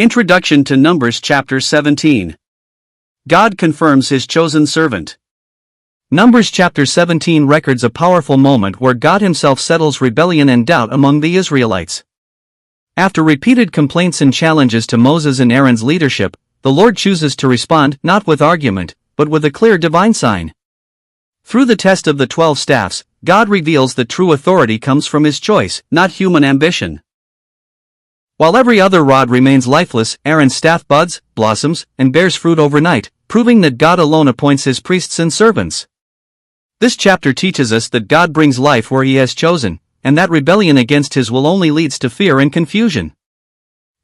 Introduction to Numbers chapter 17. God confirms his chosen servant. Numbers chapter 17 records a powerful moment where God himself settles rebellion and doubt among the Israelites. After repeated complaints and challenges to Moses and Aaron's leadership, the Lord chooses to respond not with argument, but with a clear divine sign. Through the test of the 12 staffs, God reveals that true authority comes from his choice, not human ambition. While every other rod remains lifeless, Aaron's staff buds, blossoms, and bears fruit overnight, proving that God alone appoints his priests and servants. This chapter teaches us that God brings life where he has chosen, and that rebellion against his will only leads to fear and confusion.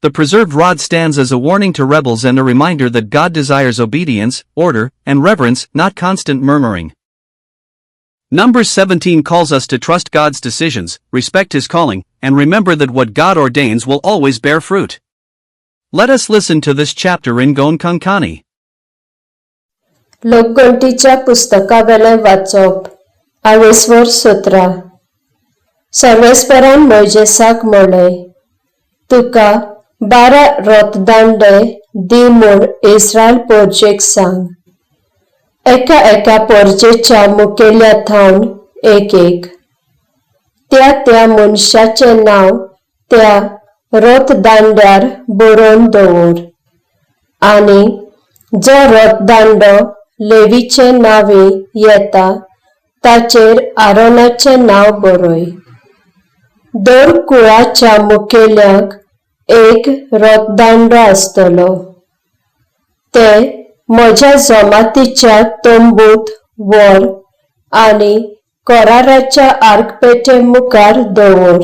The preserved rod stands as a warning to rebels and a reminder that God desires obedience, order, and reverence, not constant murmuring. Numbers 17 calls us to trust God's decisions, respect his calling, and remember that what God ordains will always bear fruit. Let us listen to this chapter in Gon Kankani. लोकगणतीच्या पुस्तकावेले वाचप 17 सर्वेस्परान मोइजेसाक म्हणले, तुका 12 रथदांडे दी म्हूण Israel पोरचेक सांग. एका पोरचेच्या मुखेल्या थावन एक त्या मनशाचे नाव त्या रथदांड्यार बरोवन दवर, आनी जो रथदांडो लेवीचे नावे येता ताचेर आरोनाचे नाव बरय. दर कुळाच्या मुखेल्याक एक रथदांडो आसतलो. ते म्हज्या जमातीच्या तंबूत व्हर आनी कराराच्या आर्कपेटे मुखार दवर,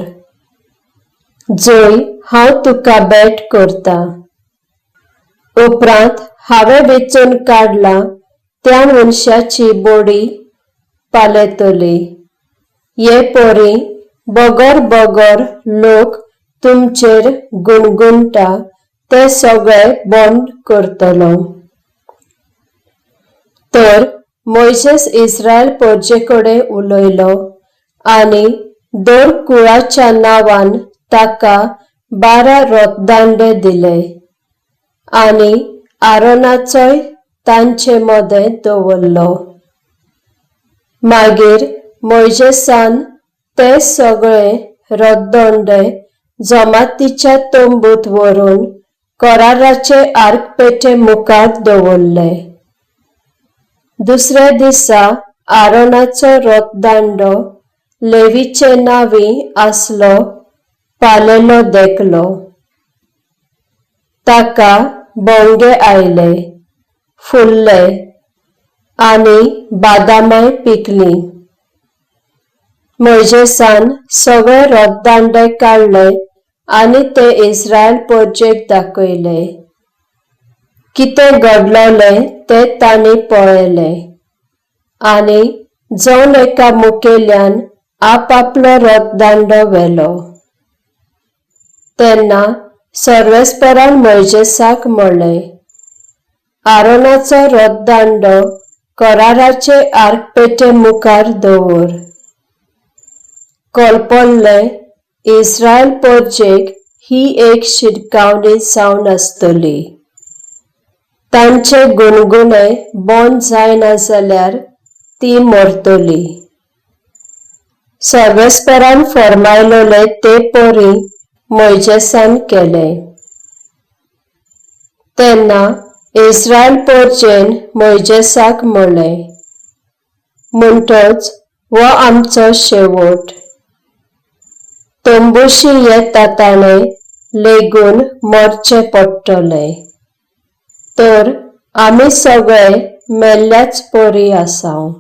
जंय हांव तुका भेट करता. उपरांत हांवें वेचून काडला त्या मनशाची बॉडी पालयतली. हे परी बगर लोक तुमचेर गुणगुणटा ते सगळे बंद करतलो. तर मोइसेस इस्रायल पोरचेकडे उलयलो आनी दर कुळाच्या नावान ताका 12 रथदांडे दिले, आनी आरोनाचोय तांचे मदें दवरलो. मागीर मोइसेसान ते सगळे रथदांडे जमातीच्या तंबूत व्हरून कराराचे आर्कपेटे मुखार दवरले. दुसऱ्या दिसा आरोनाचो रथदांडो लेवीचे नावी आसलो पालेलो देखलो. ताका बोंगे आयले, फुल्ले, आनी बादामाय पिकली. मोइसेसान सगळे रथदांडे काडले आनी ते इस्रायल पोरचेक दाखयले. कितें घडलोले ते तांणी पळयले, आनी जौन एका मुखेल्यान आपलो रथदांडो व्हेलो. तेन्ना सर्वेस्परान मोइसेसाक म्हणले, आरोनाचो रथदांडो कराराचे आर्कपेटे मुखार दवर. कळपल्ले इस्रायल पोरचेक ही एक शिटकावणी जावन आसतली. तांचे गुणगुणे बंद जायना जाल्यार ती मरतली. सर्वेस्परान फरमायलोले ते परी मोइसेसान केले. तेन्ना इस्रायल पोरचेन मोइसेसाक म्हणले, म्हणटच हो आमचो शेवट. तंबूशी येता ताणे लेगून मरचे पडटले. तर आमी सगळे मेल्ल्याच परी आसाव.